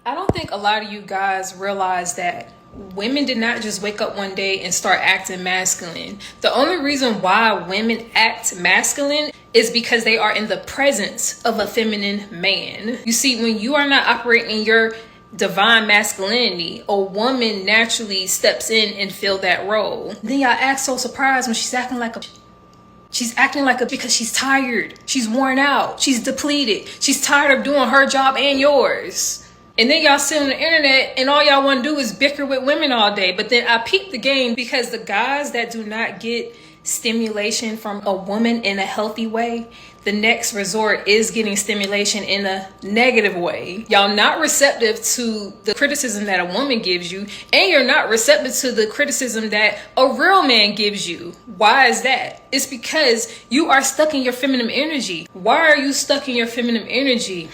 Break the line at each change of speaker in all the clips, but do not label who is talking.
I don't think a lot of you guys realize that women did not just wake up one day and start acting masculine. The only reason why women act masculine is because they are in the presence of a feminine man. You see, when you are not operating your divine masculinity, a woman naturally steps in and fill that role. Then y'all act so surprised when she's acting like a because she's tired, she's worn out, she's depleted, she's tired of doing her job and yours. And then y'all sit on the internet and all y'all want to do is bicker with women all day. But then I peep the game, because the guys that do not get stimulation from a woman in a healthy way, the next resort is getting stimulation in a negative way. Y'all not receptive to the criticism that a woman gives you, and you're not receptive to the criticism that a real man gives you. Why is that? It's because you are stuck in your feminine energy. Why are you stuck in your feminine energy?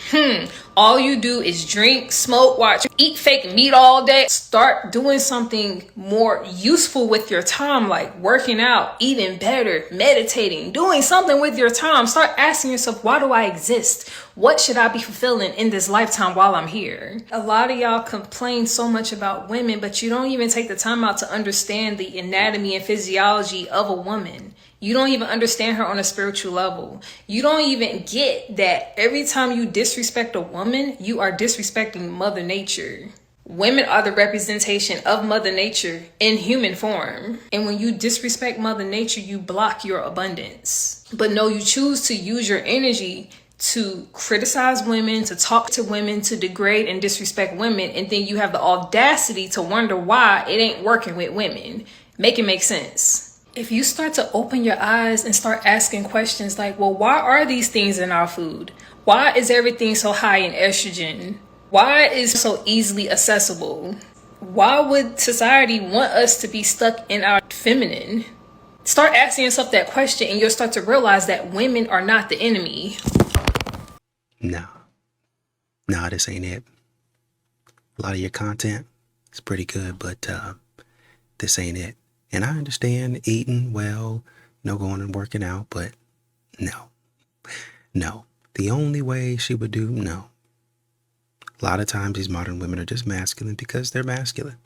All you do is drink, smoke, watch, eat fake meat all day. Start doing something more useful with your time, like working out, eating better, meditating, doing something with your time. Start asking yourself, why do I exist? What should I be fulfilling in this lifetime while I'm here? A lot of y'all complain so much about women, but you don't even take the time out to understand the anatomy and physiology of a woman. You don't even understand her on a spiritual level. You don't even get that every time you disrespect a woman, you are disrespecting Mother Nature. Women are the representation of Mother Nature in human form. And when you disrespect Mother Nature, you block your abundance. But no, you choose to use your energy to criticize women, to talk to women, to degrade and disrespect women. And then you have the audacity to wonder why it ain't working with women. Make it make sense. If you start to open your eyes and start asking questions like, well, why are these things in our food? Why is everything so high in estrogen? Why is it so easily accessible? Why would society want us to be stuck in our feminine? Start asking yourself that question and you'll start to realize that women are not the enemy.
No, this ain't it. A lot of your content is pretty good, but this ain't it. And I understand eating well, going and working out, but no. The only way she would do, no. A lot of times these modern women are just masculine because they're masculine.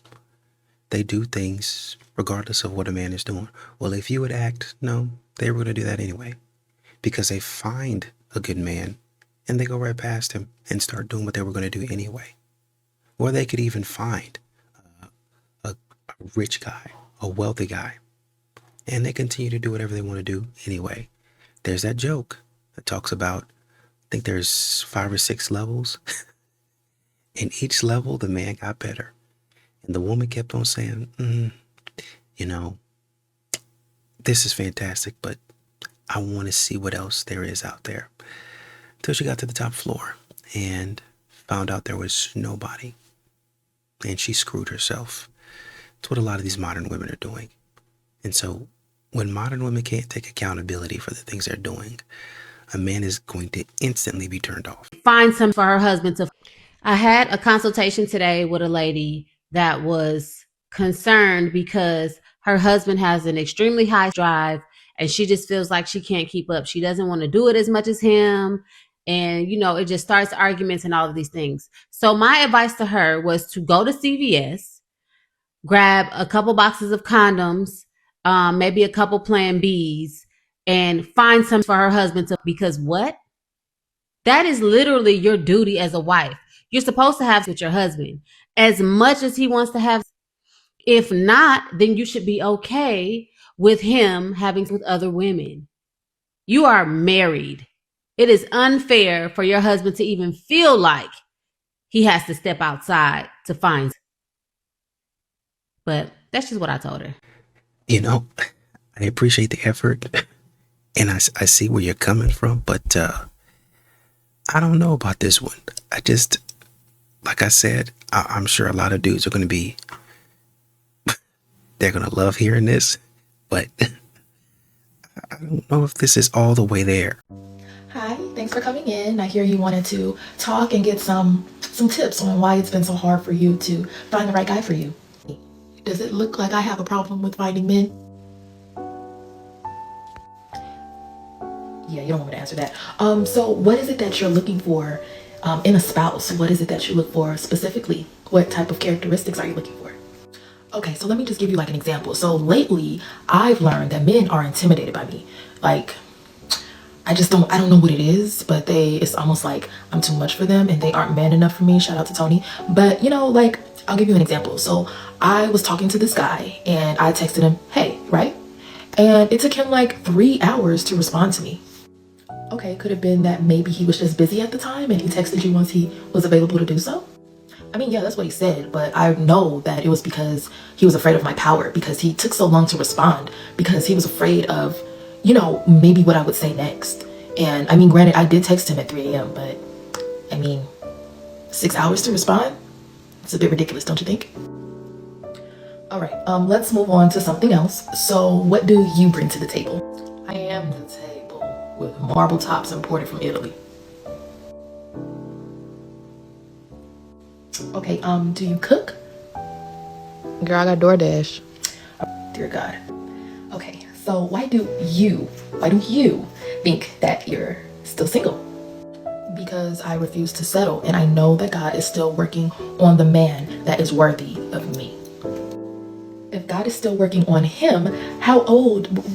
They do things regardless of what a man is doing. Well, if you would act, no, they were going to do that anyway. Because they find a good man and they go right past him and start doing what they were going to do anyway. Or they could even find a rich guy, a wealthy guy, and they continue to do whatever they want to do anyway. There's that joke that talks about, I think there's 5 or 6 levels. In each level, the man got better. And the woman kept on saying, this is fantastic, but I want to see what else there is out there. Until she got to the top floor and found out there was nobody. And she screwed herself. It's what a lot of these modern women are doing. And so when modern women can't take accountability for the things they're doing, a man is going to instantly be turned off.
Find some for her husband to... I had a consultation today with a lady that was concerned because her husband has an extremely high drive and she just feels like she can't keep up. She doesn't want to do it as much as him. And, it just starts arguments and all of these things. So my advice to her was to go to CVS, grab a couple boxes of condoms, maybe a couple Plan Bs, and find some for her husband to, because what? That is literally your duty as a wife. You're supposed to have with your husband as much as he wants to have. If not, then you should be okay with him having with other women. You are married. It is unfair for your husband to even feel like he has to step outside to find. But that's just what I told her.
I appreciate the effort and I see where you're coming from, but I don't know about this one. Like I said, I'm sure a lot of dudes are going to be, they're going to love hearing this, but I don't know if this is all the way there.
Hi, thanks for coming in. I hear you wanted to talk and get some tips on why it's been so hard for you to find the right guy for you. Does it look like I have a problem with finding men? Yeah, you don't want me to answer that. So what is it that you're looking for In a spouse, what is it that you look for specifically? What type of characteristics are you looking for? Okay, so let me just give you like an example. So lately, I've learned that men are intimidated by me. Like, I don't know what it is, but it's almost like I'm too much for them and they aren't man enough for me. Shout out to Tony. But like, I'll give you an example. So I was talking to this guy and I texted him, hey, right? And it took him like 3 hours to respond to me. Okay, could have been that maybe he was just busy at the time and he texted you once he was available to do so. I mean, yeah, that's what he said, but I know that it was because he was afraid of my power, because he took so long to respond, because he was afraid of, maybe what I would say next. And I mean, granted, I did text him at 3 a.m., but I mean, 6 hours to respond? It's a bit ridiculous, don't you think? All right, let's move on to something else. So what do you bring to the table? I am the table with marble tops imported from Italy. Okay, do you cook?
Girl, I got DoorDash.
Dear God. Okay, so why do you think that you're still single? Because I refuse to settle, and I know that God is still working on the man that is worthy of me. If God is still working on him,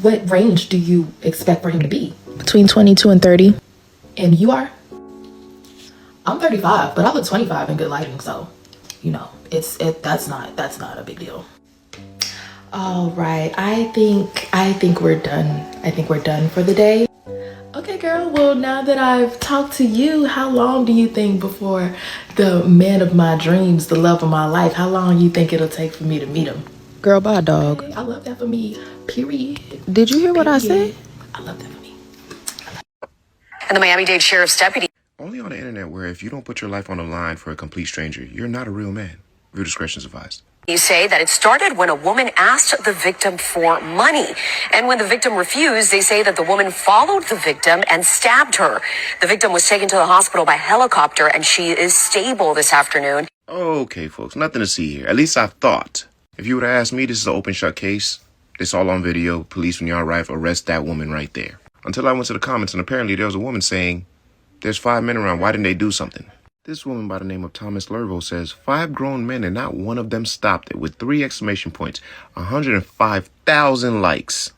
what range do you expect for him to be?
Between 22 and 30.
And you are? I'm 35, but I look 25 in good lighting, so that's not a big deal. All right, I think we're done. I think we're done for the day. Okay, girl. Well, now that I've talked to you, how long do you think before the man of my dreams, the love of my life, how long you think it'll take for me to meet him?
Girl, bye, dog.
I love that for me. Period.
Did you hear what I said?
I love that for me.
And the Miami-Dade Sheriff's deputy.
Only on the internet where if you don't put your life on the line for a complete stranger, you're not a real man. Viewer discretion is advised.
You say that it started when a woman asked the victim for money. And when the victim refused, they say that the woman followed the victim and stabbed her. The victim was taken to the hospital by helicopter and she is stable this afternoon.
Okay, folks, nothing to see here. At least I thought. If you would have asked me, this is an open shut case. It's all on video. Police, when y'all arrive, arrest that woman right there. Until I went to the comments and apparently there was a woman saying, there's 5 men around. Why didn't they do something? This woman by the name of Thomas Lervo says 5 grown men and not one of them stopped it with 3 exclamation points, 105,000 likes.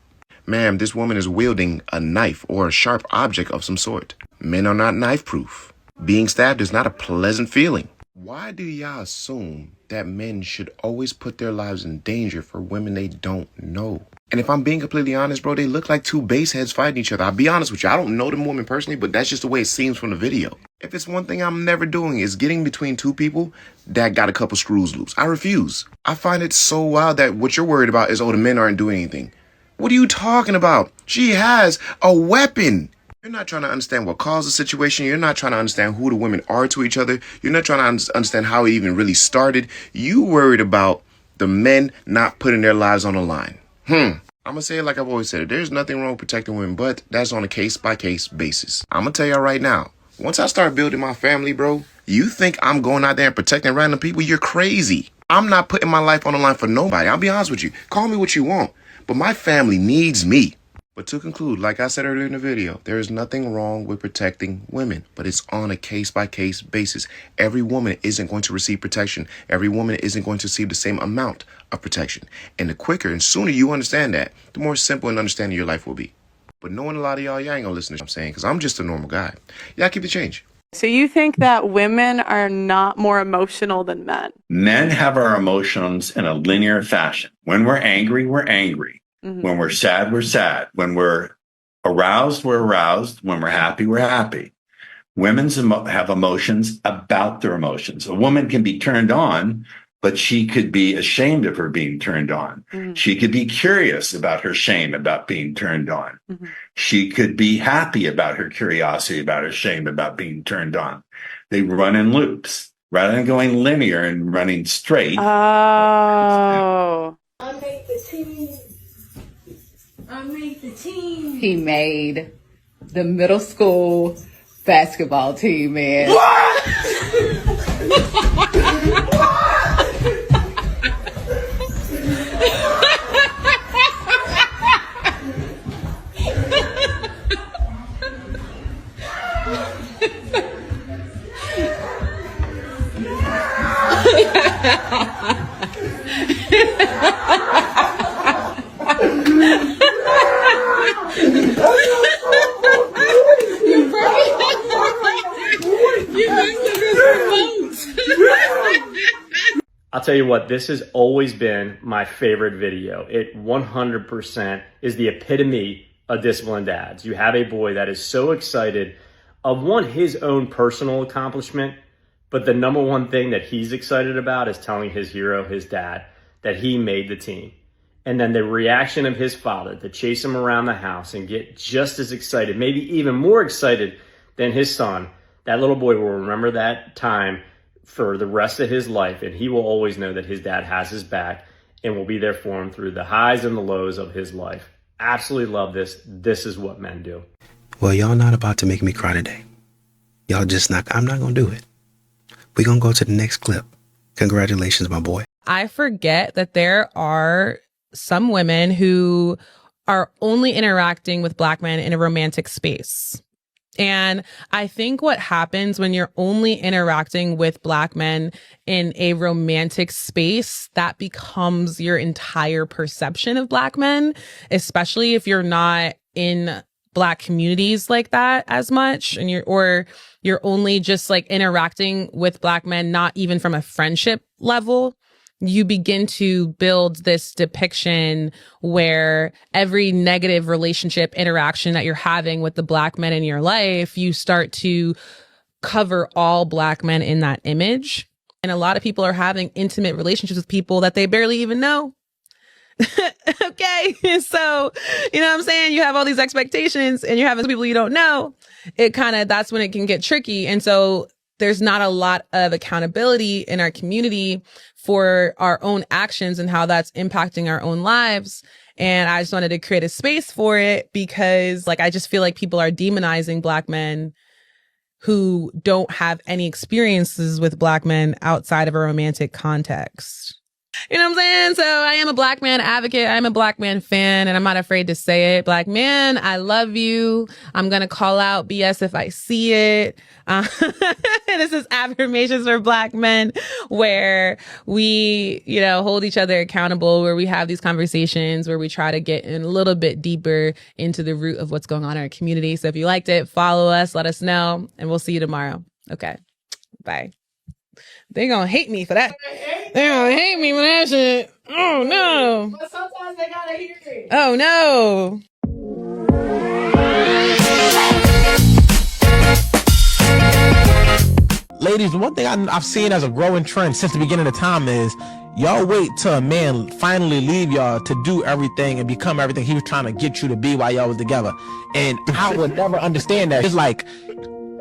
Ma'am, this woman is wielding a knife or a sharp object of some sort. Men are not knife proof. Being stabbed is not a pleasant feeling. Why do y'all assume that men should always put their lives in danger for women they don't know? And if I'm being completely honest, bro, they look like 2 baseheads fighting each other. I'll be honest with you. I don't know them women personally, but that's just the way it seems from the video. If it's one thing I'm never doing is getting between 2 people that got a couple screws loose. I refuse. I find it so wild that what you're worried about is, the men aren't doing anything. What are you talking about? She has a weapon. You're not trying to understand what caused the situation. You're not trying to understand who the women are to each other. You're not trying to understand how it even really started. You worried about the men not putting their lives on the line. I'm going to say it like I've always said it. There's nothing wrong with protecting women, but that's on a case-by-case basis. I'm going to tell y'all right now, once I start building my family, bro, you think I'm going out there and protecting random people? You're crazy. I'm not putting my life on the line for nobody. I'll be honest with you. Call me what you want, but my family needs me. But to conclude, like I said earlier in the video, there is nothing wrong with protecting women, but it's on a case-by-case basis. Every woman isn't going to receive protection. Every woman isn't going to receive the same amount of protection. And the quicker and sooner you understand that, the more simple and understanding your life will be. But knowing a lot of y'all ain't gonna listen to what I'm saying, because I'm just a normal guy. Y'all keep the change.
So you think that women are not more emotional than men?
Men have our emotions in a linear fashion. When we're angry, we're angry. Mm-hmm. When we're sad, we're sad. When we're aroused, we're aroused. When we're happy, we're happy. Women have emotions about their emotions. A woman can be turned on, but she could be ashamed of her being turned on. Mm-hmm. She could be curious about her shame about being turned on. Mm-hmm. She could be happy about her curiosity, about her shame about being turned on. They run in loops rather than going linear and running straight.
Oh.
I made the team.
He made the middle school basketball team, man.
What? I'll tell you what, this has always been my favorite video. It 100% is the epitome of disciplined dads. You have a boy that is so excited of his own personal accomplishment, but the number one thing that he's excited about is telling his hero, his dad, that he made the team. And then the reaction of his father to chase him around the house and get just as excited, maybe even more excited than his son. That little boy will remember that time for the rest of his life, and he will always know that his dad has his back and will be there for him through the highs and the lows of his life. Absolutely love this. This is what men do.
Well, y'all not about to make me cry today. Y'all just not, I'm not going to do it. We're going to go to the next clip. Congratulations, my boy.
I forget that there are some women who are only interacting with Black men in a romantic space. And I think what happens when you're only interacting with Black men in a romantic space, that becomes your entire perception of Black men, especially if you're not in Black communities like that as much, and you're only just like interacting with Black men, not even from a friendship level. You begin to build this depiction where every negative relationship interaction that you're having with the Black men in your life, you start to cover all Black men in that image. And a lot of people are having intimate relationships with people that they barely even know. Okay. So, you know what I'm saying? You have all these expectations and you're having people you don't know. That's when it can get tricky. And so there's not a lot of accountability in our community for our own actions and how that's impacting our own lives. And I just wanted to create a space for it because I just feel like people are demonizing Black men who don't have any experiences with Black men outside of a romantic context. You know what I'm saying? So I am a Black man advocate. I'm a Black man fan, and I'm not afraid to say it. Black man, I love you. I'm going to call out BS if I see it. This is affirmations for Black men where we, hold each other accountable, where we have these conversations, where we try to get in a little bit deeper into the root of what's going on in our community. So if you liked it, follow us, let us know, and we'll see you tomorrow. Okay. Bye. They gonna hate me for that. They gonna hate me for that shit. Oh no. But sometimes they gotta hear it. Oh no.
Ladies, one thing I've seen as a growing trend since the beginning of time is y'all wait till a man finally leave y'all to do everything and become everything he was trying to get you to be while y'all was together. And I would never understand that. It's like,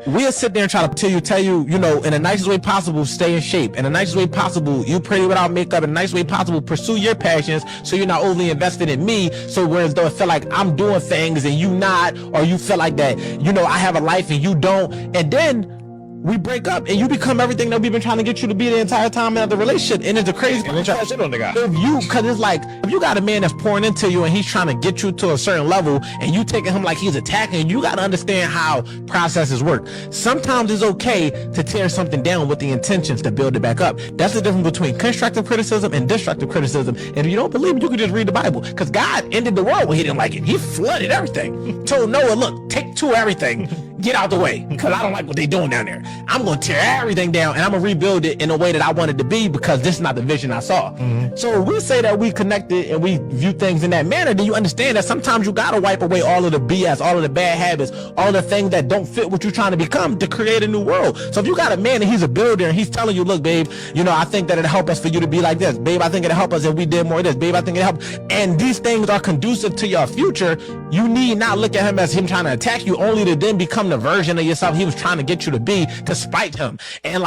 we'll sit there and try to tell you, in the nicest way possible, stay in shape. In the nicest way possible, you pretty without makeup. In the nicest way possible, pursue your passions so you're not overly invested in me. So whereas though it feel like I'm doing things and you not, or you feel like that, I have a life and you don't. And then we break up and you become everything that we've been trying to get you to be the entire time in the relationship. And it's a crazy thing. Shit on the guy. Cause it's like, if you got a man that's pouring into you and he's trying to get you to a certain level and you taking him like he's attacking, you got to understand how processes work. Sometimes it's okay to tear something down with the intentions to build it back up. That's the difference between constructive criticism and destructive criticism. And if you don't believe me, you can just read the Bible, because God ended the world when he didn't like it. He flooded everything. Told Noah, look, take two of everything. Get out the way, because I don't like what they doing down there. I'm going to tear everything down and I'm going to rebuild it in a way that I wanted to be, because this is not the vision I saw. So we say that we connected and we view things in that manner, then you understand that sometimes you got to wipe away all of the BS, all of the bad habits, all the things that don't fit what you're trying to become to create a new world. So if you got a man and he's a builder and he's telling you, look, babe, I think that it'll help us for you to be like this. Babe, I think it'll help us if we did more of this. Babe, I think it'll help. And these things are conducive to your future. You need not look at him as him trying to attack you, only to then become the version of yourself he was trying to get you to be, to spite him. And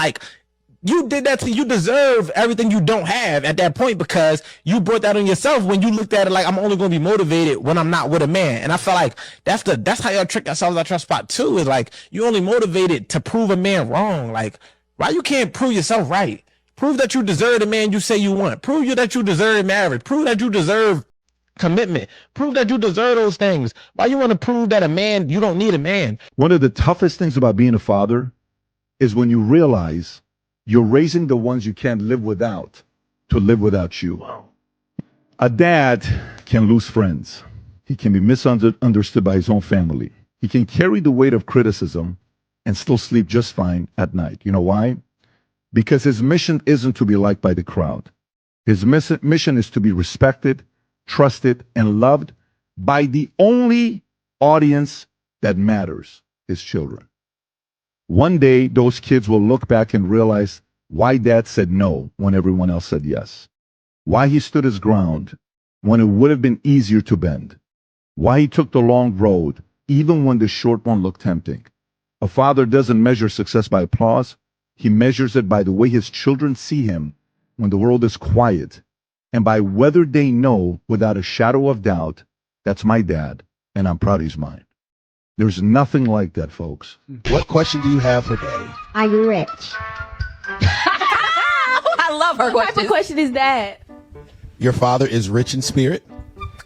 you did that you deserve everything you don't have at that point, because you brought that on yourself when you looked at it like, I'm only going to be motivated when I'm not with a man. And I feel like that's how y'all trick yourselves at your spot too, is like, you only motivated to prove a man wrong. Like, why you can't prove yourself right? Prove that you deserve the man you say you want. Prove that you deserve marriage. Prove that you deserve commitment. Prove that you deserve those things. Why you want to prove that you don't need a man?
One of the toughest things about being a father is when you realize You're raising the ones you can't live without to live without you. A dad can lose friends. He can be misunderstood by his own family. He can carry the weight of criticism and still sleep just fine at night. You know why? Because his mission isn't to be liked by the crowd. His mission is to be respected, trusted, and loved by the only audience that matters, his children. One day, those kids will look back and realize why dad said no when everyone else said yes. Why he stood his ground when it would have been easier to bend. Why he took the long road even when the short one looked tempting. A father doesn't measure success by applause. He measures it by the way his children see him when the world is quiet, and by whether they know without a shadow of doubt, that's my dad, and I'm proud he's mine. There's nothing like that, folks.
What question do you have for Daddy?
Are you rich?
I love her question.
What type of question is that?
Your father is rich in spirit.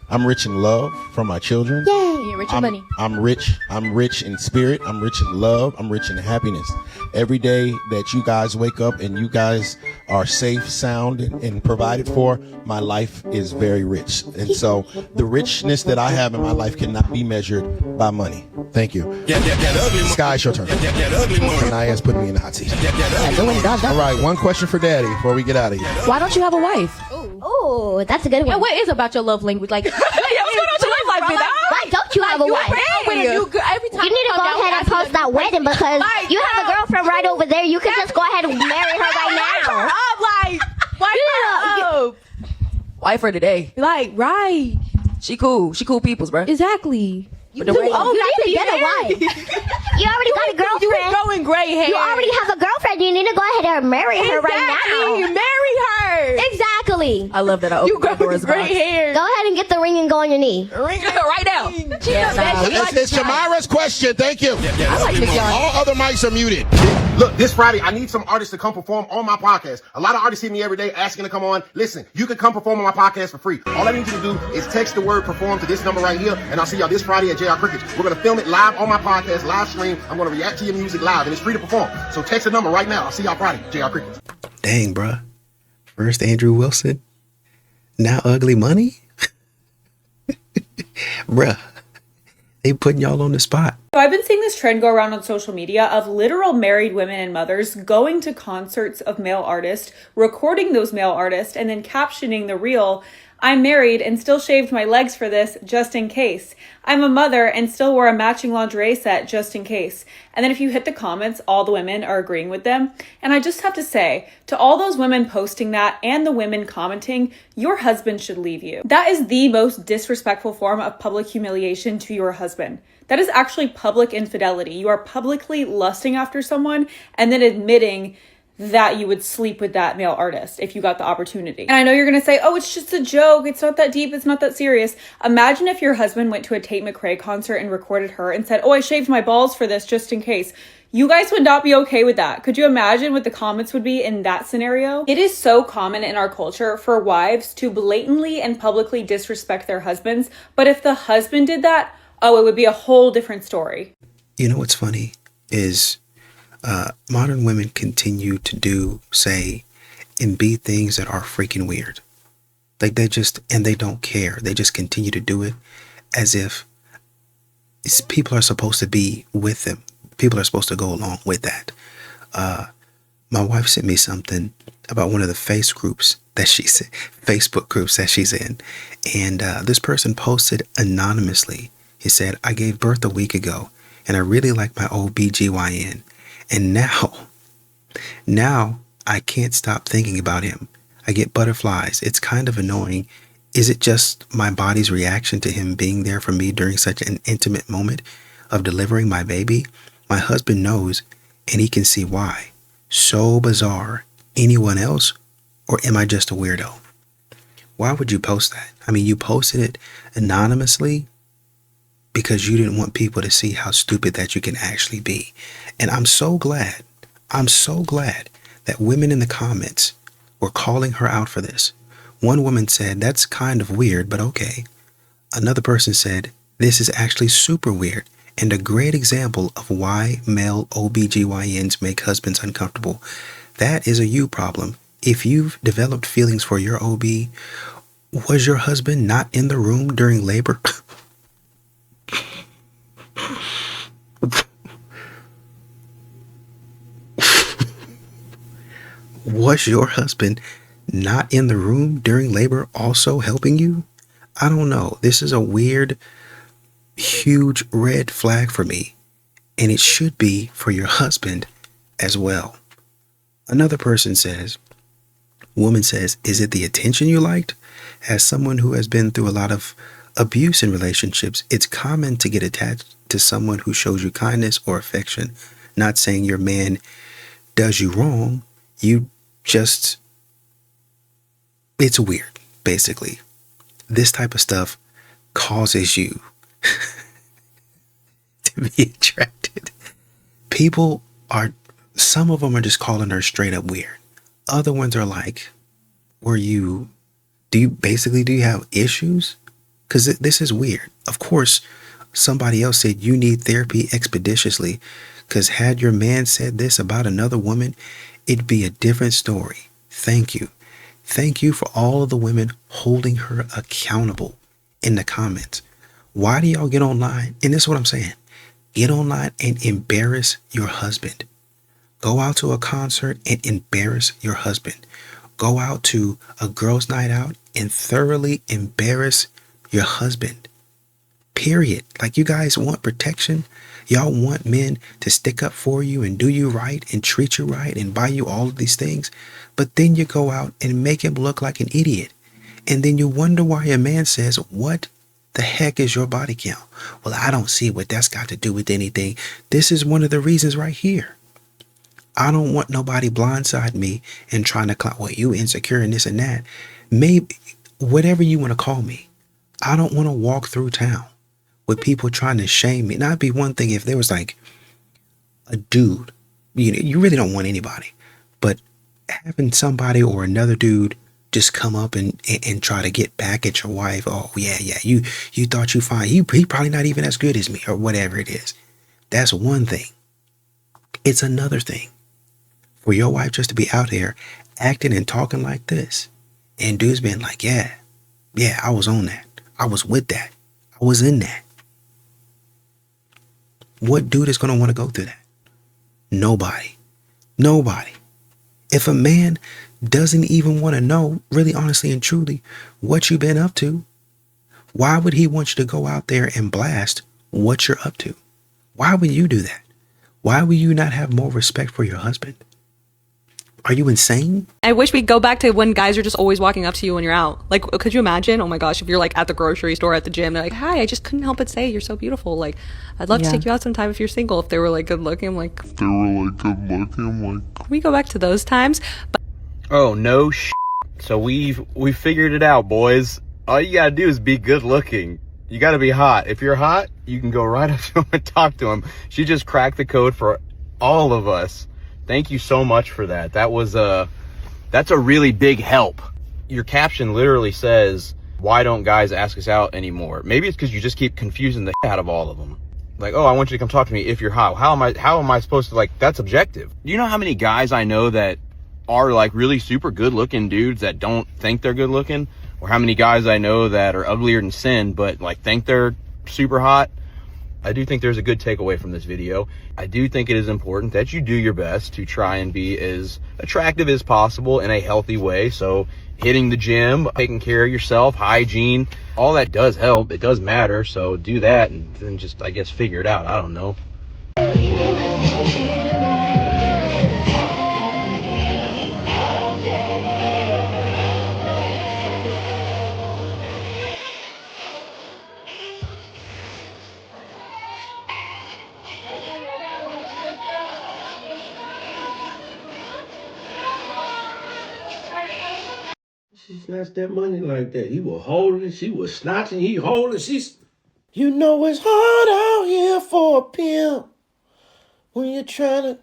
I'm rich in love from my children.
Yay, you're rich in money.
I'm rich. I'm rich in spirit. I'm rich in love. I'm rich in happiness. Every day that you guys wake up and you guys are safe, sound, and provided for, my life is very rich. And so the richness that I have in my life cannot be measured by money. Thank you. Sky, it's your turn. Anaya's putting me in the hot seat. All right, one question for Daddy before we get out of here.
Why don't you have a wife?
Oh, that's a good one.
And what is about your love language? Like, what's going on with your love life,
why don't you have a wife?
Every time
You need to go ahead and post that wedding because you have a girlfriend right over there. You can just go ahead and marry her right now.
Wife for today.
Like, right.
She cool. She cool peoples, bro.
Exactly.
You need to get a wife. You already got a girlfriend.
You growing gray hair.
You already have a girlfriend. You need to go ahead and marry her right now.
Marry her.
Exactly.
I love that. I opened Pandora's box.
hair.
Go ahead and get the ring and go on your knee.
Ring right now.
It's Shamara's question. Thank you. All other mics are muted.
Look, this Friday, I need some artists to come perform on my podcast. A lot of artists see me every day asking to come on. Listen, you can come perform on my podcast for free. All I need you to do is text the word perform to this number right here, and I'll see y'all this Friday at JR Crickets. We're going to film it live on my podcast, live stream. I'm going to react to your music live, and it's free to perform. So text the number right now. I'll see y'all Friday, JR Crickets.
Dang, bruh. First Andrew Wilson, now Ugly Money? Bruh, they putting y'all on the spot.
So I've been seeing this trend go around on social media of literal married women and mothers going to concerts of male artists, recording those male artists, and then captioning the reel, "I'm married and still shaved my legs for this just in case. I'm a mother and still wore a matching lingerie set just in case." And then if you hit the comments, all the women are agreeing with them. And I just have to say, to all those women posting that and the women commenting, your husband should leave you. That is the most disrespectful form of public humiliation to your husband. That is actually public infidelity. You are publicly lusting after someone and then admitting that you would sleep with that male artist if you got the opportunity. And I know you're gonna say, oh, it's just a joke. It's not that deep. It's not that serious. Imagine if your husband went to a Tate McRae concert and recorded her and said, oh, I shaved my balls for this just in case. You guys would not be okay with that. Could you imagine what the comments would be in that scenario? It is so common in our culture for wives to blatantly and publicly disrespect their husbands. But if the husband did that, oh, it would be a whole different story.
You know what's funny is modern women continue to do, say, and be things that are freaking weird. Like they don't care. They just continue to do it as if people are supposed to be with them. People are supposed to go along with that. My wife sent me something about one of the Facebook groups that she's in. And this person posted anonymously. He said, I gave birth a week ago and I really like my OBGYN. And now I can't stop thinking about him. I get butterflies. It's kind of annoying. Is it just my body's reaction to him being there for me during such an intimate moment of delivering my baby? My husband knows and he can see why. So bizarre. Anyone else? Or am I just a weirdo? Why would you post that? I mean, you posted it anonymously because you didn't want people to see how stupid that you can actually be. And I'm so glad that women in the comments were calling her out for this. One woman said, that's kind of weird, but okay. Another person said, this is actually super weird and a great example of why male OBGYNs make husbands uncomfortable. That is a you problem. If you've developed feelings for your OB, was your husband not in the room during labor? Was your husband not in the room during labor also helping you? I don't know. This is a weird, huge red flag for me, and it should be for your husband as well. Another woman says, is it the attention you liked? As someone who has been through a lot of abuse in relationships, it's common to get attached to someone who shows you kindness or affection. Not saying your man does you wrong, it's weird, basically. This type of stuff causes you to be attracted. Some of them are just calling her straight up weird. Other ones are like, do you have issues? Because this is weird. Of course, somebody else said you need therapy expeditiously, because had your man said this about another woman, it'd be a different story. Thank you. Thank you for all of the women holding her accountable in the comments. Why do y'all get online? And this is what I'm saying. Get online and embarrass your husband. Go out to a concert and embarrass your husband. Go out to a girls' night out and thoroughly embarrass your husband. Period. Like, you guys want protection. Y'all want men to stick up for you and do you right and treat you right and buy you all of these things. But then you go out and make him look like an idiot. And then you wonder why a man says, what the heck is your body count? Well, I don't see what that's got to do with anything. This is one of the reasons right here. I don't want nobody blindside me and trying to clout, well, you insecure and this and that. Maybe, whatever you want to call me. I don't want to walk through town with people trying to shame me. Now, it'd be one thing if there was like a dude, you really don't want anybody, but having somebody or another dude just come up and try to get back at your wife. Oh yeah, you thought you fine. He probably not even as good as me, or whatever it is. That's one thing. It's another thing for your wife just to be out here acting and talking like this, and dudes being like, yeah, I was on that. I was with that. I was in that. What dude is going to want to go through that? Nobody. If a man doesn't even want to know, really honestly and truly, what you've been up to, why would he want you to go out there and blast what you're up to? Why would you do that? Why would you not have more respect for your husband? Are you insane?
I wish we'd go back to when guys are just always walking up to you when you're out. Like, could you imagine? Oh my gosh, if you're like at the grocery store, at the gym, they're like, hi, I just couldn't help but say you're so beautiful. Like, I'd love to take you out sometime if you're single. If they were like good looking, I'm like, can we go back to those times? But
oh, no So we figured it out, boys. All you gotta do is be good looking. You gotta be hot. If you're hot, you can go right up to him and talk to him. She just cracked the code for all of us. Thank you so much for that. That's a really big help. Your caption literally says, why don't guys ask us out anymore? Maybe it's because you just keep confusing the out of all of them. Like, oh, I want you to come talk to me if you're hot. How am I supposed to, like, that's objective. Do you know how many guys I know that are like really super good looking dudes that don't think they're good looking? Or how many guys I know that are uglier than sin, but like think they're super hot? I do think there's a good takeaway from this video. I do think it is important that you do your best to try and be as attractive as possible in a healthy way. So hitting the gym, taking care of yourself, hygiene, all that does help. It does matter. So do that and then just, I guess, figure it out. I don't know.
She snatched that money like that. He was holding it. She was snatching. He holding. She's. You know it's hard out here for a pimp when you're trying to.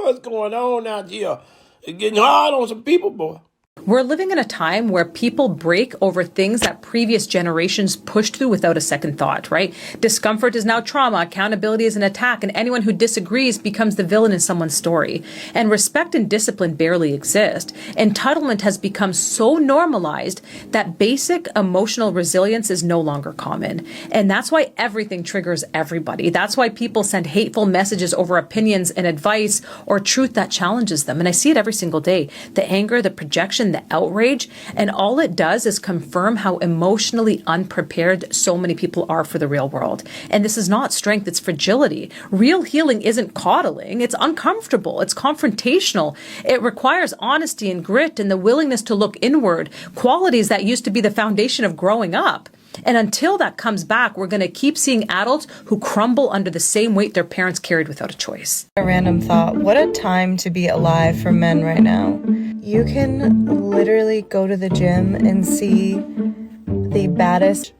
What's going on out here? It's getting hard on some people, boy.
We're living in a time where people break over things that previous generations pushed through without a second thought, right? Discomfort is now trauma, accountability is an attack, and anyone who disagrees becomes the villain in someone's story. And respect and discipline barely exist. Entitlement has become so normalized that basic emotional resilience is no longer common. And that's why everything triggers everybody. That's why people send hateful messages over opinions and advice or truth that challenges them. And I see it every single day. The anger, the projection, the outrage, and all it does is confirm how emotionally unprepared so many people are for the real world. And this is not strength, it's fragility. Real healing isn't coddling, it's uncomfortable, it's confrontational. It requires honesty and grit and the willingness to look inward, qualities that used to be the foundation of growing up. And until that comes back, we're going to keep seeing adults who crumble under the same weight their parents carried without a choice.
A random thought. What a time to be alive for men right now. You can literally go to the gym and see the baddest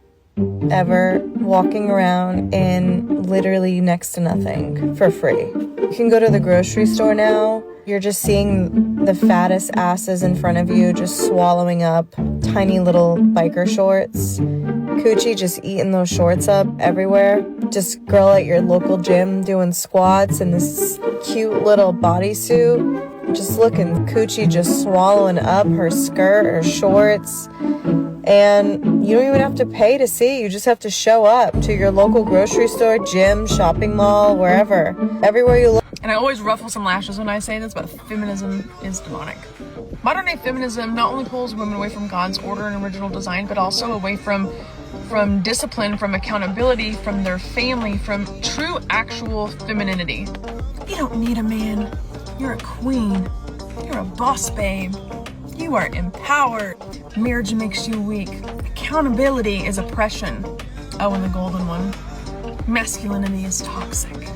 ever walking around in literally next to nothing for free. You can go to the grocery store now. You're just seeing the fattest asses in front of you just swallowing up tiny little biker shorts. Coochie just eating those shorts up everywhere. Just girl at your local gym doing squats in this cute little bodysuit. Just looking Coochie just swallowing up her skirt, her shorts. And you don't even have to pay to see. You just have to show up to your local grocery store, gym, shopping mall, wherever. Everywhere you look.
And I always ruffle some lashes when I say this, but feminism is demonic. Modern day feminism not only pulls women away from God's order and original design, but also away from discipline, from accountability, from their family, from true actual femininity. You don't need a man. You're a queen. You're a boss babe. You are empowered. Marriage makes you weak. Accountability is oppression. Oh, and the golden one. Masculinity is toxic.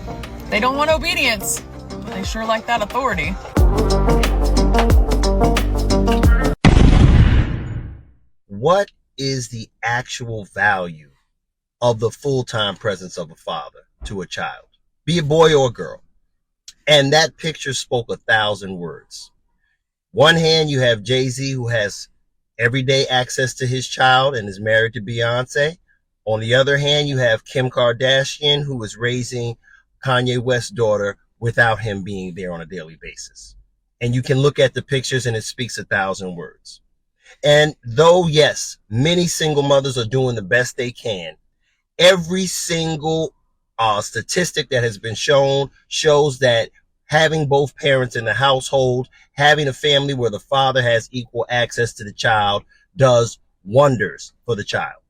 They don't want obedience, but they sure like that authority.
What is the actual value of the full-time presence of a father to a child, be a boy or a girl? And that picture spoke 1,000 words. One hand, you have Jay-Z, who has everyday access to his child and is married to Beyonce. On the other hand, you have Kim Kardashian, who is raising Kanye West's daughter without him being there on a daily basis. And you can look at the pictures and it speaks 1,000 words. And though, yes, many single mothers are doing the best they can, every single statistic that has been shown shows that having both parents in the household, having a family where the father has equal access to the child does wonders for the child.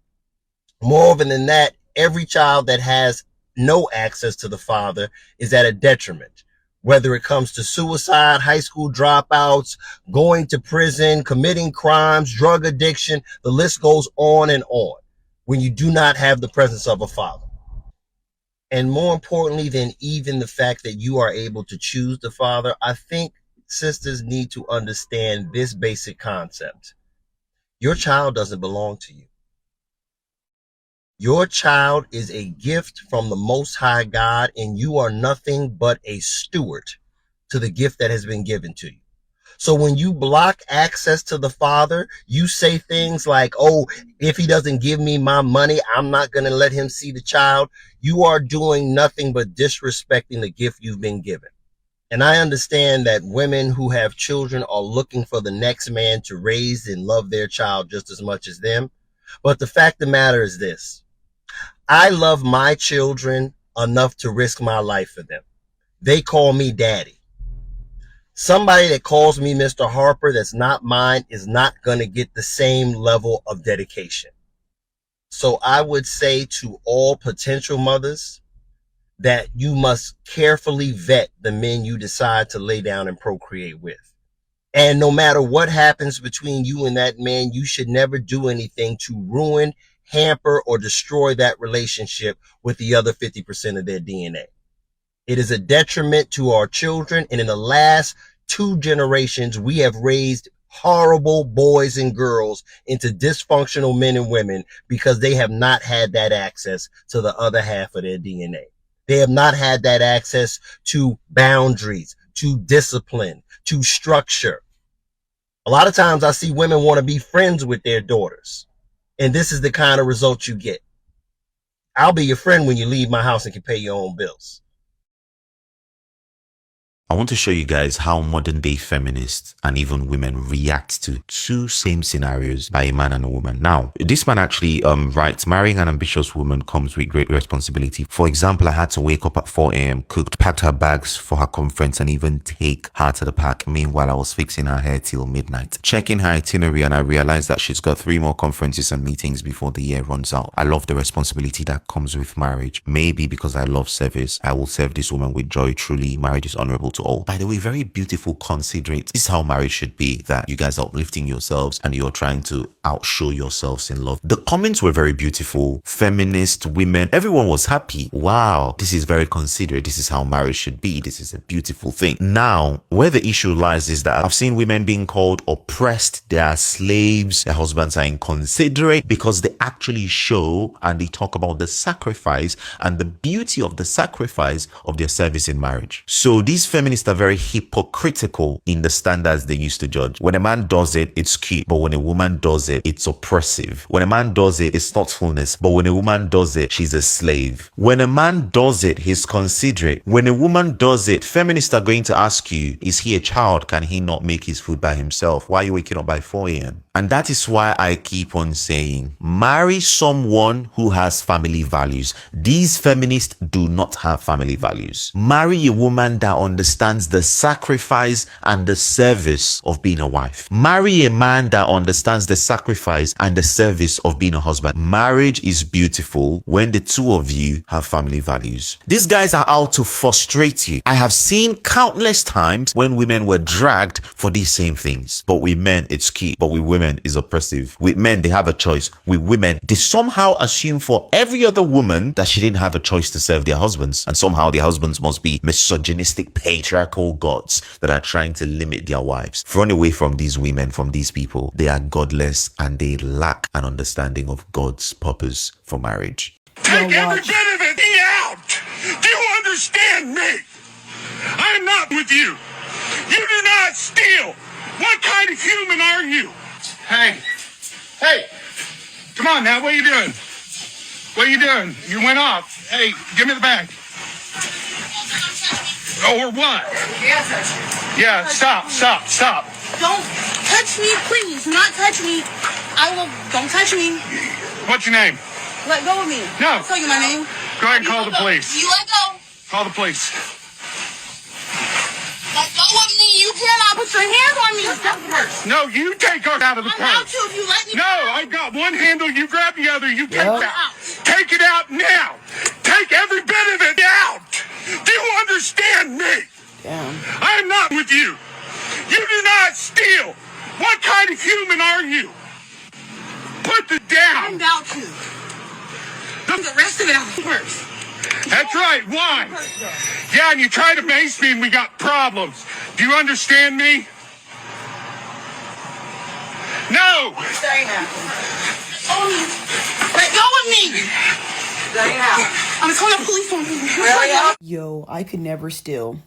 Moreover than that, every child that has no access to the father is at a detriment, whether it comes to suicide, high school dropouts, going to prison, committing crimes, drug addiction. The list goes on and on when you do not have the presence of a father. And more importantly than even the fact that you are able to choose the father, I think sisters need to understand this basic concept. Your child doesn't belong to you. Your child is a gift from the Most High God, and you are nothing but a steward to the gift that has been given to you. So when you block access to the father, you say things like, oh, if he doesn't give me my money, I'm not going to let him see the child. You are doing nothing but disrespecting the gift you've been given. And I understand that women who have children are looking for the next man to raise and love their child just as much as them. But the fact of the matter is this. I love my children enough to risk my life for them. They call me daddy. Somebody that calls me Mr. Harper that's not mine is not going to get the same level of dedication. So I would say to all potential mothers that you must carefully vet the men you decide to lay down and procreate with. And no matter what happens between you and that man, you should never do anything to ruin, hamper, or destroy that relationship with the other 50% of their DNA. It is a detriment to our children. And in the last 2 generations, we have raised horrible boys and girls into dysfunctional men and women because they have not had that access to the other half of their DNA. They have not had that access to boundaries, to discipline, to structure. A lot of times I see women want to be friends with their daughters. And this is the kind of results you get. I'll be your friend when you leave my house and can pay your own bills.
I want to show you guys how modern day feminists and even women react to two same scenarios by a man and a woman. Now, this man actually writes, marrying an ambitious woman comes with great responsibility. For example, I had to wake up at 4 a.m., cooked, packed her bags for her conference and even take her to the park. Meanwhile, I was fixing her hair till midnight. Checking her itinerary and I realized that she's got 3 more conferences and meetings before the year runs out. I love the responsibility that comes with marriage. Maybe because I love service, I will serve this woman with joy. Truly, marriage is honorable to all. By the way, very beautiful, considerate. This is how marriage should be, that you guys are uplifting yourselves and you're trying to outshow yourselves in love. The comments were very beautiful. Feminist, women, everyone was happy. Wow, this is very considerate. This is how marriage should be. This is a beautiful thing. Now, where the issue lies is that I've seen women being called oppressed. They are slaves. Their husbands are inconsiderate because they actually show and they talk about the sacrifice and the beauty of the sacrifice of their service in marriage. So these feminists are very hypocritical in the standards they used to judge. When a man does it, it's cute, but when a woman does it, it's oppressive. When a man does it, it's thoughtfulness, but when a woman does it, she's a slave. When a man does it, he's considerate. When a woman does it, feminists are going to ask you, is he a child? Can he not make his food by himself? Why are you waking up by 4 a.m.? And that is why I keep on saying, marry someone who has family values. These feminists do not have family values. Marry a woman that understands the sacrifice and the service of being a wife. Marry a man that understands the sacrifice and the service of being a husband. Marriage is beautiful when the two of you have family values. These guys are out to frustrate you. I have seen countless times when women were dragged for these same things. But with men, it's cute. But with women, it's oppressive. With men, they have a choice. With women, they somehow assume for every other woman that she didn't have a choice to serve their husbands. And somehow their husbands must be misogynistic, patriarchal gods that are trying to limit their wives. Run away from these women, from these people. They are godless and they lack an understanding of God's purpose for marriage.
Take every bit of it out. Do you understand me? I am not with you. You do not steal. What kind of human are you? Hey, come on now, what are you doing? What are you doing? You went off. Hey, give me the bag. Or what? Yeah, stop.
Don't touch me, please. Do not touch me. Don't touch me.
What's your name?
Let go of me.
No.
I'll tell you my name.
Go ahead and call the police.
You let go.
Call the police.
Let go of me. You cannot put your hands on me. Stop the purse.
No, you take her out of the
I'm about
purse.
to if you let me.
No, I've got one handle, you grab the other, you take
Yep.
it out. Take it out now. Take every bit of it out. Do you understand me?
Damn.
I'm not with you. You do not steal. What kind of human are you? Put it down.
I'm about to. The rest of it out of the purse.
That's right. Why? Yeah, and you try to mace me and we got problems. Do you understand me? No.
Stay now. Let go of me. Stay now. I'm calling the police on you.
Yo, I could never steal.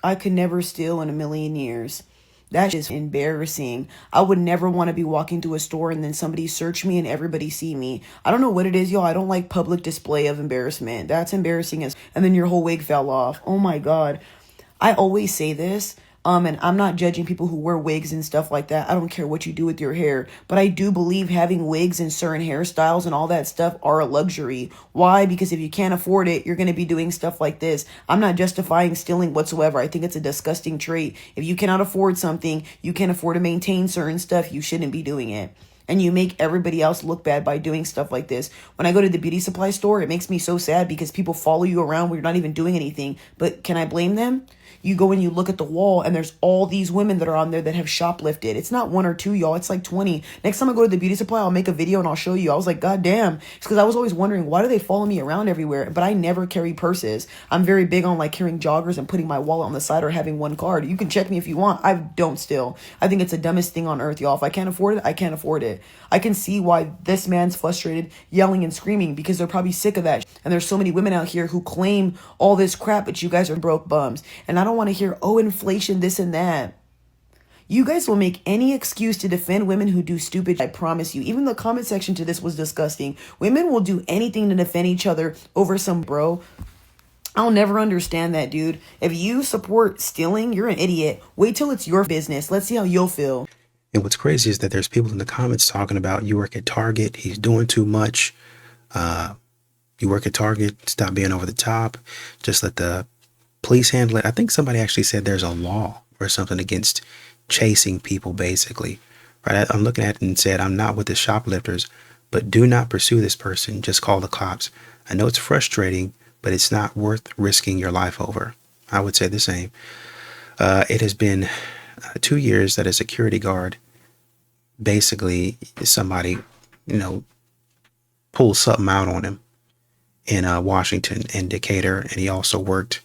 I could never steal in a million years. That's just embarrassing. I would never want to be walking to a store and then somebody search me and everybody see me. I don't know what it is, y'all. I don't like public display of embarrassment. That's embarrassing as, and then your whole wig fell off. Oh my God. I always say this. And I'm not judging people who wear wigs and stuff like that. I don't care what you do with your hair. But I do believe having wigs and certain hairstyles and all that stuff are a luxury. Why? Because if you can't afford it, you're going to be doing stuff like this. I'm not justifying stealing whatsoever. I think it's a disgusting trait. If you cannot afford something, you can't afford to maintain certain stuff, you shouldn't be doing it. And you make everybody else look bad by doing stuff like this. When I go to the beauty supply store, it makes me so sad because people follow you around when you're not even doing anything. But can I blame them? You go and you look at the wall and there's all these women that are on there that have shoplifted. It's not 1 or 2, y'all. It's like 20. Next time I go to the beauty supply, I'll make a video and I'll show you. I was like, God damn. It's because I was always wondering, why do they follow me around everywhere? But I never carry purses. I'm very big on like carrying joggers and putting my wallet on the side or having one card. You can check me if you want. I don't steal. I think it's the dumbest thing on earth, y'all. If I can't afford it, I can't afford it. I can see why this man's frustrated, yelling and screaming because they're probably sick of that. And there's so many women out here who claim all this crap, but you guys are broke bums. And I don't want to hear, oh, inflation, this and that. You guys will make any excuse to defend women who do stupid. I promise you. Even the comment section to this was disgusting. Women will do anything to defend each other over some bro. I'll never understand that, dude. If you support stealing, you're an idiot. Wait till it's your business. Let's see how you'll feel.
And what's crazy is that there's people in the comments talking about, you work at Target, he's doing too much. You work at Target, stop being over the top. Just let the police handle it. I think somebody actually said there's a law or something against chasing people, basically. Right? I'm looking at it and said, I'm not with the shoplifters, but do not pursue this person. Just call the cops. I know it's frustrating, but it's not worth risking your life over. I would say the same. It has been 2 years that a security guard, basically somebody, pulled something out on him in Washington and Decatur. And he also worked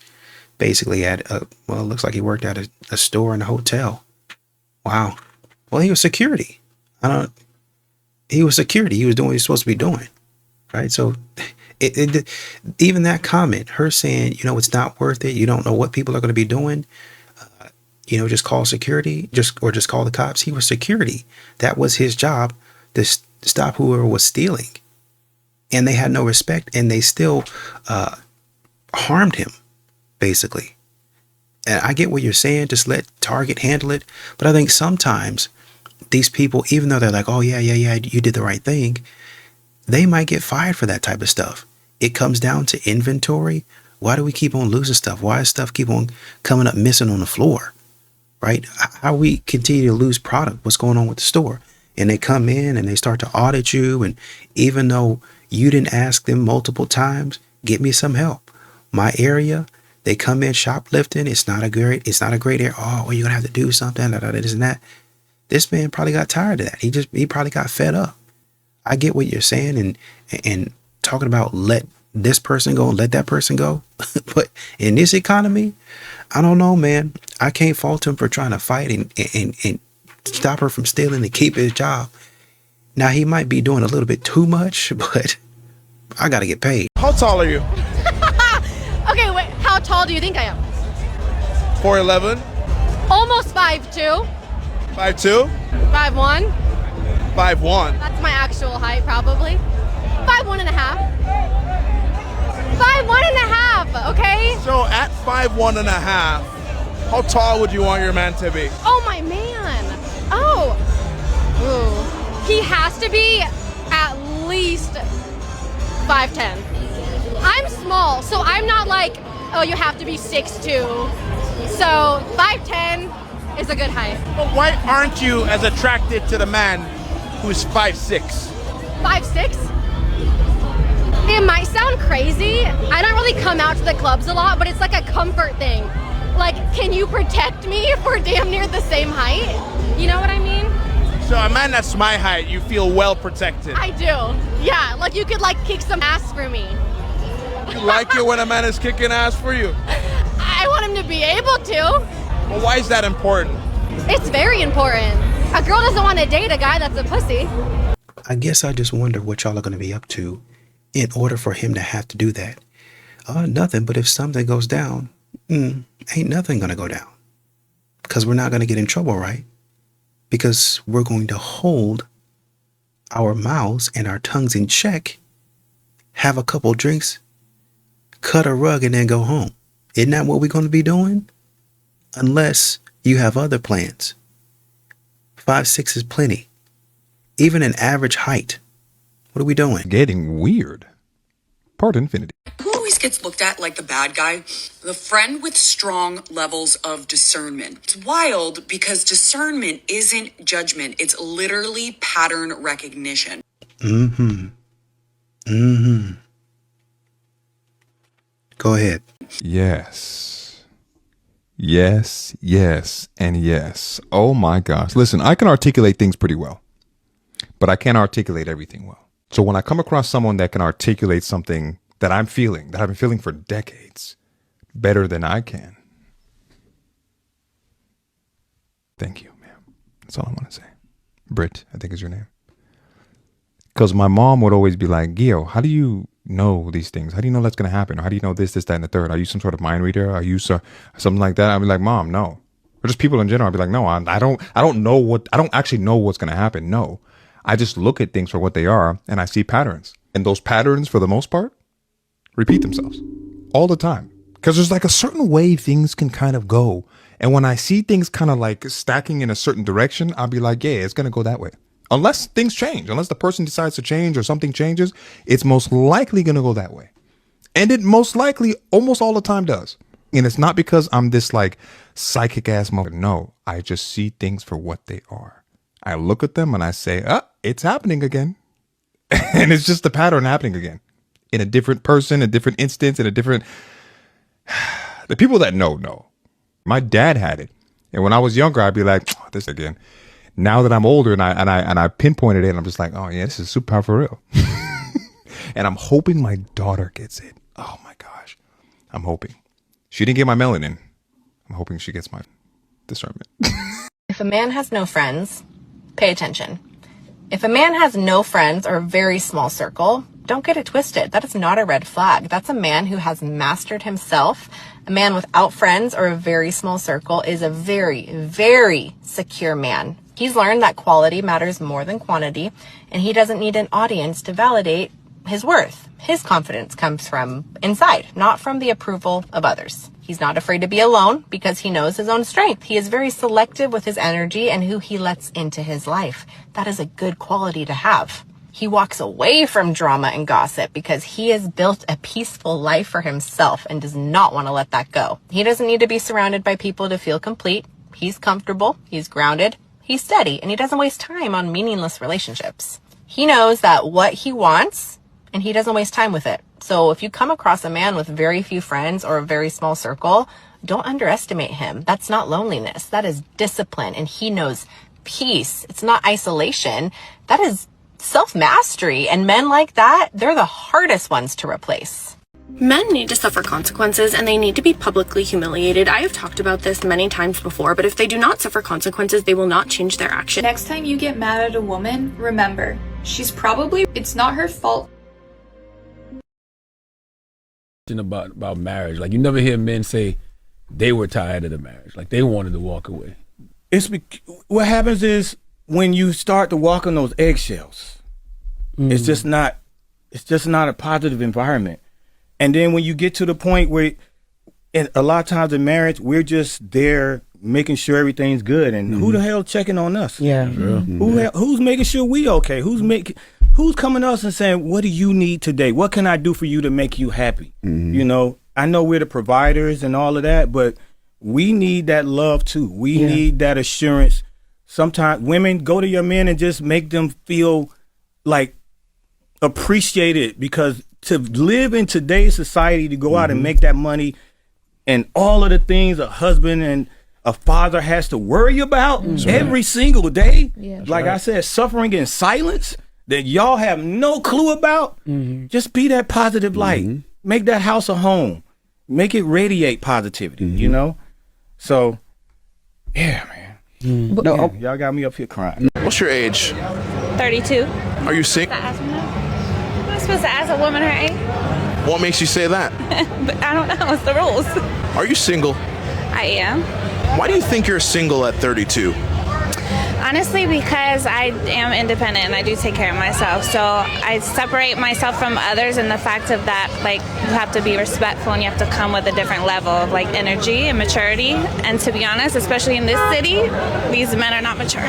basically at, it looks like he worked at a store and a hotel. Wow. Well, he was security. He was security. He was doing what he was supposed to be doing. Right. So even that comment, her saying, it's not worth it. You don't know what people are going to be doing. Just call security, just call the cops. He was security. That was his job, to stop whoever was stealing. And they had no respect, and they still harmed him, basically. And I get what you're saying, just let Target handle it. But I think sometimes these people, even though they're like, oh, yeah, you did the right thing, they might get fired for that type of stuff. It comes down to inventory. Why do we keep on losing stuff? Why does stuff keep on coming up missing on the floor? Right? How we continue to lose product? What's going on with the store? And they come in and they start to audit you. And even though you didn't ask them multiple times, get me some help. My area, they come in shoplifting. It's not a great area. Oh, well, you're going to have to do something. This and that. This man probably got tired of that. He probably got fed up. I get what you're saying and talking about let this person go and let that person go. But in this economy, I don't know, man. I can't fault him for trying to fight and stop her from stealing and keep his job. Now, he might be doing a little bit too much, but I got to get paid.
How tall are you?
Okay, wait. How tall do you think I am?
4'11".
Almost 5'2".
5'2".
5'1".
5'1".
That's my actual height, probably. 5'1 and a half. 5'1 and a half, okay?
So at 5'1 and a half, how tall would you want your man to be?
Oh, my man. Oh. Ooh. He has to be at least 5'10". I'm small, so I'm not like, oh, you have to be 6'2". So 5'10" is a good height.
But why aren't you as attracted to the man who's 5'6"?
5'6"? It might sound crazy. I don't really come out to the clubs a lot, but it's like a comfort thing. Like, can you protect me if we're damn near the same height? You know what I mean?
So a man that's my height, you feel well protected.
I do. Yeah, like you could like kick some ass for me.
You like it when a man is kicking ass for you?
I want him to be able to.
Well, why is that important?
It's very important. A girl doesn't want to date a guy that's a pussy.
I guess I just wonder what y'all are going to be up to in order for him to have to do that. Nothing, but if something goes down, ain't nothing going to go down. Because we're not going to get in trouble, right? Because we're going to hold our mouths and our tongues in check, have a couple drinks, cut a rug, and then go home. Isn't that what we're going to be doing? Unless you have other plans. 5'6" is plenty. Even an average height. What are we doing?
Getting weird. Part infinity.
Who always gets looked at like the bad guy? The friend with strong levels of discernment. It's wild because discernment isn't judgment. It's literally pattern recognition.
Go ahead.
Yes. Yes, yes, and yes. Oh my gosh. Listen, I can articulate things pretty well, but I can't articulate everything well. So when I come across someone that can articulate something that I'm feeling, that I've been feeling for decades, better than I can. Thank you, ma'am. That's all I want to say. Britt, I think is your name. Because my mom would always be like, Gio, how do you know these things? How do you know that's going to happen? Or how do you know this, that, and the third? Are you some sort of mind reader? Are you something like that? I'd be like, Mom, no. or just people in general. I'd be like, no, I don't actually know what's going to happen. No, I just look at things for what they are and I see patterns. And those patterns, for the most part, repeat themselves all the time. Because there's like a certain way things can kind of go. And when I see things kind of like stacking in a certain direction, I'll be like, yeah, it's going to go that way. Unless things change, unless the person decides to change or something changes, it's most likely going to go that way. And it most likely almost all the time does. And it's not because I'm this like psychic ass mother. No, I just see things for what they are. I look at them and I say, it's happening again. And it's just the pattern happening again in a different person, a different instance, in a different. The people that know. My dad had it. And when I was younger, I'd be like, this again. Now that I'm older and I pinpointed it, and I'm just like, oh yeah, this is super for real. And I'm hoping my daughter gets it. Oh my gosh. I'm hoping. She didn't get my melanin. I'm hoping she gets my discernment.
If a man has no friends, pay attention. If a man has no friends or a very small circle, don't get it twisted. That is not a red flag. That's a man who has mastered himself. A man without friends or a very small circle is a very, very secure man. He's learned that quality matters more than quantity, and he doesn't need an audience to validate his worth. His confidence comes from inside, not from the approval of others. He's not afraid to be alone because he knows his own strength. He is very selective with his energy and who he lets into his life. That is a good quality to have. He walks away from drama and gossip because he has built a peaceful life for himself and does not want to let that go. He doesn't need to be surrounded by people to feel complete. He's comfortable, he's grounded, he's steady, and he doesn't waste time on meaningless relationships. He knows that what he wants, and he doesn't waste time with it. So if you come across a man with very few friends or a very small circle, don't underestimate him. That's not loneliness. That is discipline, and he knows peace. It's not isolation. That is self-mastery, and men like that, they're the hardest ones to replace.
Men need to suffer consequences and they need to be publicly humiliated. I have talked about this many times before, but if they do not suffer consequences, they will not change their action.
Next time you get mad at a woman, remember, it's not her fault.
About marriage, like you never hear men say they were tired of the marriage, like they wanted to walk away.
What happens is when you start to walk on those eggshells, it's just not a positive environment. And then when you get to the point where, and a lot of times in marriage, we're just there making sure everything's good. And who the hell checking on us?
Yeah.
Who's making sure we okay? Who's coming to us and saying, what do you need today? What can I do for you to make you happy? You know, I know we're the providers and all of that, but we need that love too. We need that assurance. Sometimes women, go to your men and just make them feel like appreciated, because to live in today's society, to go out and make that money and all of the things a husband and a father has to worry about every single day. Like I said, suffering in silence that y'all have no clue about. Just be that positive light. Make that house a home. Make it radiate positivity, you know? So, yeah, man. Y'all got me up here crying.
What's your age?
32.
Are you single?
I'm supposed to ask a woman her age?
What makes you say that?
But I don't know. It's the rules.
Are you single?
I am.
Why do you think you're single at 32?
Honestly, because I am independent and I do take care of myself. So I separate myself from others in the fact of that, like, you have to be respectful and you have to come with a different level of, like, energy and maturity. And to be honest, especially in this city, these men are not mature.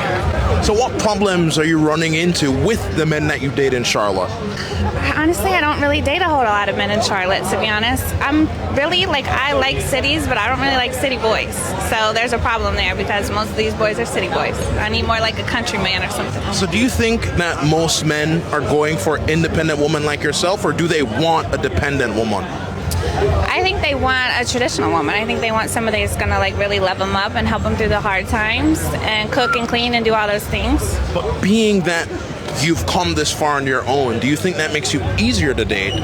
So what problems are you running into with the men that you date in Charlotte?
Honestly, I don't really date a whole lot of men in Charlotte, to be honest. I'm really, like, I like cities, but I don't really like city boys. So there's a problem there because most of these boys are city boys. I need more like a country man or something.
So do you think that most men are going for independent women like yourself, or do they want a dependent woman?
I think they want a traditional woman. I think they want somebody that's going to, like, really love them up and help them through the hard times and cook and clean and do all those things.
But being that you've come this far on your own, do you think that makes you easier to date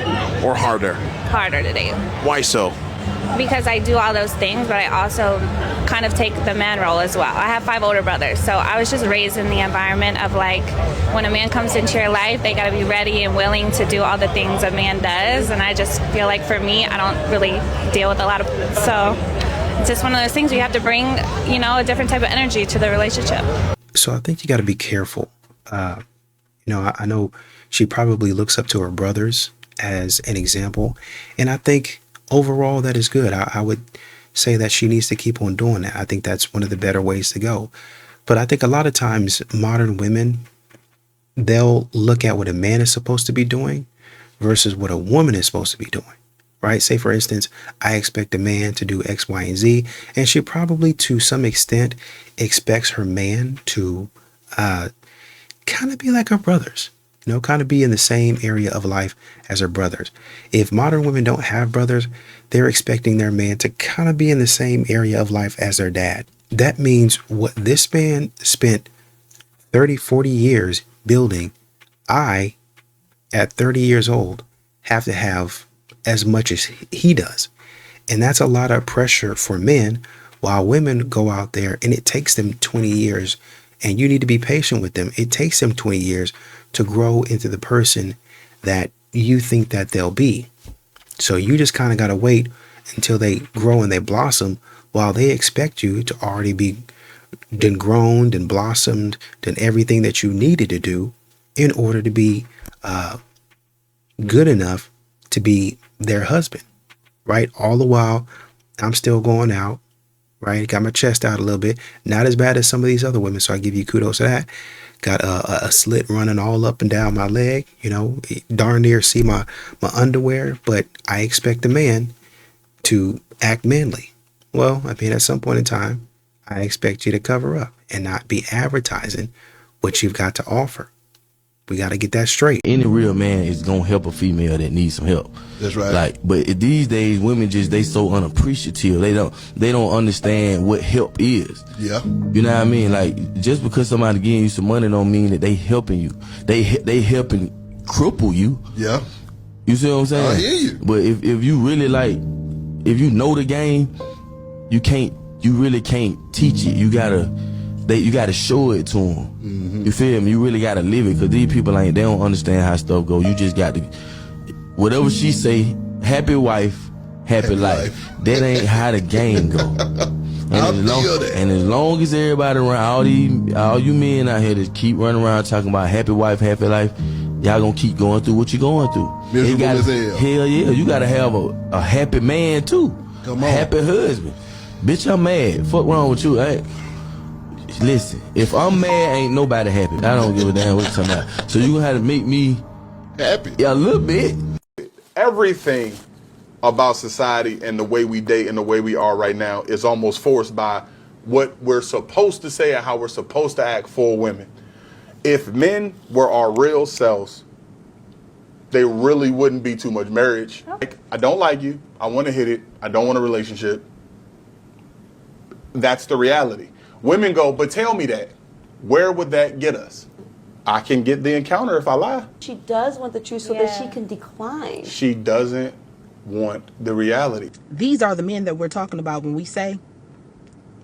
or harder?
Harder to date.
Why so?
Because I do all those things, but I also kind of take the man role as well. I have 5 older brothers, so I was just raised in the environment of, like, when a man comes into your life, they got to be ready and willing to do all the things a man does. And I just feel like for me, I don't really deal with a lot of, so It's just one of those things where you have to bring, a different type of energy to the relationship.
So I think you got to be careful. I know she probably looks up to her brothers as an example. And I think overall that is good. I would say that she needs to keep on doing that. I think that's one of the better ways to go. But I think a lot of times modern women, they'll look at what a man is supposed to be doing versus what a woman is supposed to be doing. Right? Say, for instance, I expect a man to do X, Y, and Z. And she probably, to some extent, expects her man to kind of be like her brothers, kind of be in the same area of life as her brothers. If modern women don't have brothers, they're expecting their man to kind of be in the same area of life as their dad. That means what this man spent 30, 40 years building, I, at 30 years old, have to have as much as he does. And that's a lot of pressure for men, while women go out there and it takes them 20 years, and you need to be patient with them. It takes them 20 years to grow into the person that you think that they'll be. So you just kind of got to wait until they grow and they blossom, while they expect you to already be done grown and blossomed, done everything that you needed to do in order to be good enough to be their husband, right? All the while, I'm still going out, right? Got my chest out a little bit. Not as bad as some of these other women, so I give you kudos to that. Got a slit running all up and down my leg, darn near see my underwear, but I expect a man to act manly. Well, I mean, at some point in time, I expect you to cover up and not be advertising what you've got to offer. We got to get that straight.
Any real man is gonna help a female that needs some help.
That's right.
But these days, women they so unappreciative. They don't understand what help is.
Yeah.
You know what I mean? Like, just because somebody giving you some money don't mean that they helping you. They helping cripple you.
Yeah.
You see what I'm saying?
I hear you.
But if you really if you know the game, you really can't teach it. You gotta show it to them.
Mm-hmm.
You feel me? You really gotta live it, because these people they don't understand how stuff go. You just got to, whatever she say, happy wife, happy life. That ain't how the game go. And as long as everybody around, all you men out here that keep running around talking about happy wife, happy life, y'all gonna keep going through what you're going through.
Miserable as hell.
Hell yeah, you gotta have a happy man too.
Come on.
Happy husband. Bitch, I'm mad. Fuck wrong with you? Listen, if I'm mad, ain't nobody happy. I don't give a damn what you're talking about. So you gonna have to make me
happy.
Yeah, a little bit.
Everything about society and the way we date and the way we are right now is almost forced by what we're supposed to say and how we're supposed to act for women. If men were our real selves, they really wouldn't be too much marriage. Like, I don't like you. I want to hit it. I don't want a relationship. That's the reality. Women go, but tell me that. Where would that get us? I can get the encounter if I lie.
She does want the truth so that she can decline.
She doesn't want the reality.
These are the men that we're talking about when we say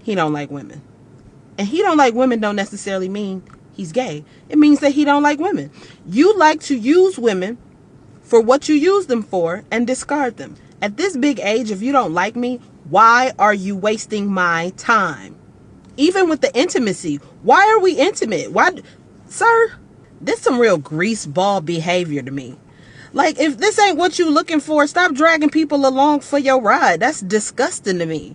he don't like women. And he don't like women don't necessarily mean he's gay. It means that he don't like women. You like to use women for what you use them for and discard them. At this big age, if you don't like me, why are you wasting my time? Even with the intimacy, why are we intimate? Why, sir? This some real greaseball behavior to me. Like, if this ain't what you looking for, stop dragging people along for your ride. That's disgusting to me.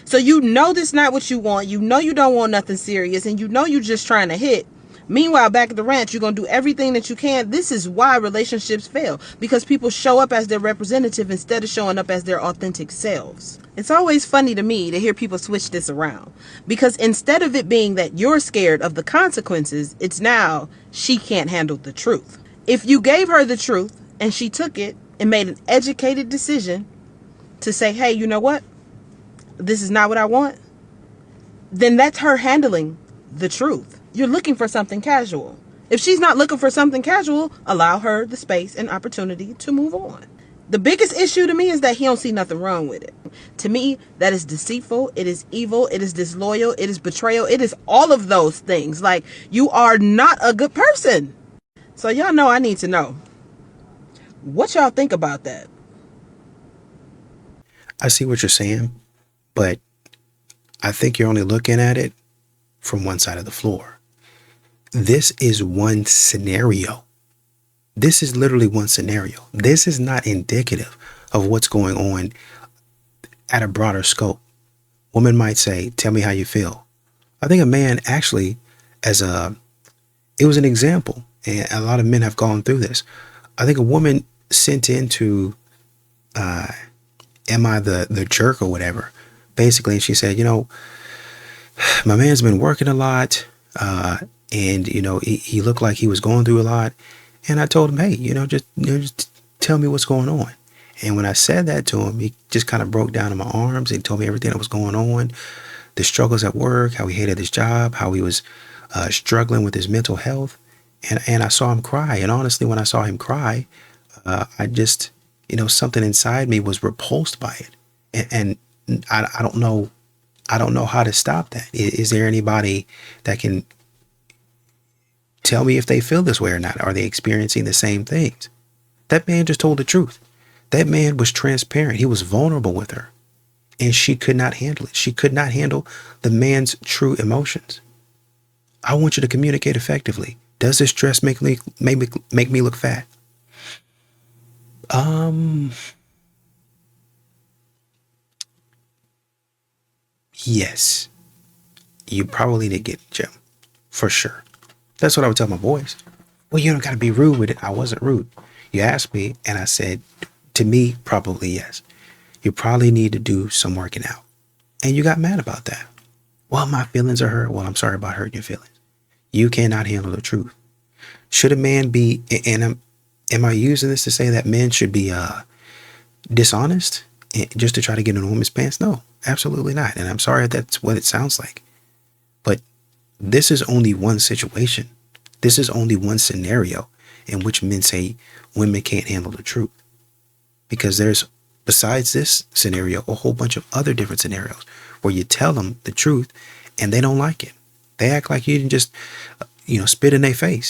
So you know this not what you want. You know you don't want nothing serious, and you know you just trying to hit. Meanwhile, back at the ranch, you're going to do everything that you can. This is why relationships fail, because people show up as their representative instead of showing up as their authentic selves. It's always funny to me to hear people switch this around, because instead of it being that you're scared of the consequences, it's now she can't handle the truth. If you gave her the truth and she took it and made an educated decision to say, hey, you know what? This is not what I want. Then that's her handling the truth. You're looking for something casual. If she's not looking for something casual, allow her the space and opportunity to move on. The biggest issue to me is that he don't see nothing wrong with it. To me, that is deceitful. It is evil. It is disloyal. It is betrayal. It is all of those things. Like, you are not a good person. So y'all know I need to know. What y'all think about that?
I see what you're saying, but I think you're only looking at it from one side of the floor. This is one scenario. This is literally one scenario. This is not indicative of what's going on at a broader scope. Woman might say, tell me how you feel. I think a man actually, it was an example, and a lot of men have gone through this. I think a woman sent into, am I the jerk or whatever? Basically, she said, my man's been working a lot, and, he looked like he was going through a lot. And I told him, hey, just tell me what's going on. And when I said that to him, he just kind of broke down in my arms and told me everything that was going on, the struggles at work, how he hated his job, how he was struggling with his mental health. And I saw him cry. And honestly, when I saw him cry, I just, something inside me was repulsed by it. And I don't know. I don't know how to stop that. Is there anybody that can tell me if they feel this way or not? Are they experiencing the same things? That man just told the truth. That man was transparent. He was vulnerable with her. And she could not handle it. She could not handle the man's true emotions. I want you to communicate effectively. Does this dress make me look fat? Yes. You probably need to get in the gym. For sure. That's what I would tell my boys. Well, you don't got to be rude with it. I wasn't rude. You asked me, and I said, to me, probably yes. You probably need to do some working out. And you got mad about that. Well, my feelings are hurt. Well, I'm sorry about hurting your feelings. You cannot handle the truth. Should a man be, and am I using this to say that men should be dishonest just to try to get in a woman's pants? No, absolutely not. And I'm sorry if that's what it sounds like. But this is only one situation. This is only one scenario in which men say women can't handle the truth. Because there's, besides this scenario, a whole bunch of other different scenarios where you tell them the truth and they don't like it. They act like you didn't just, spit in their face.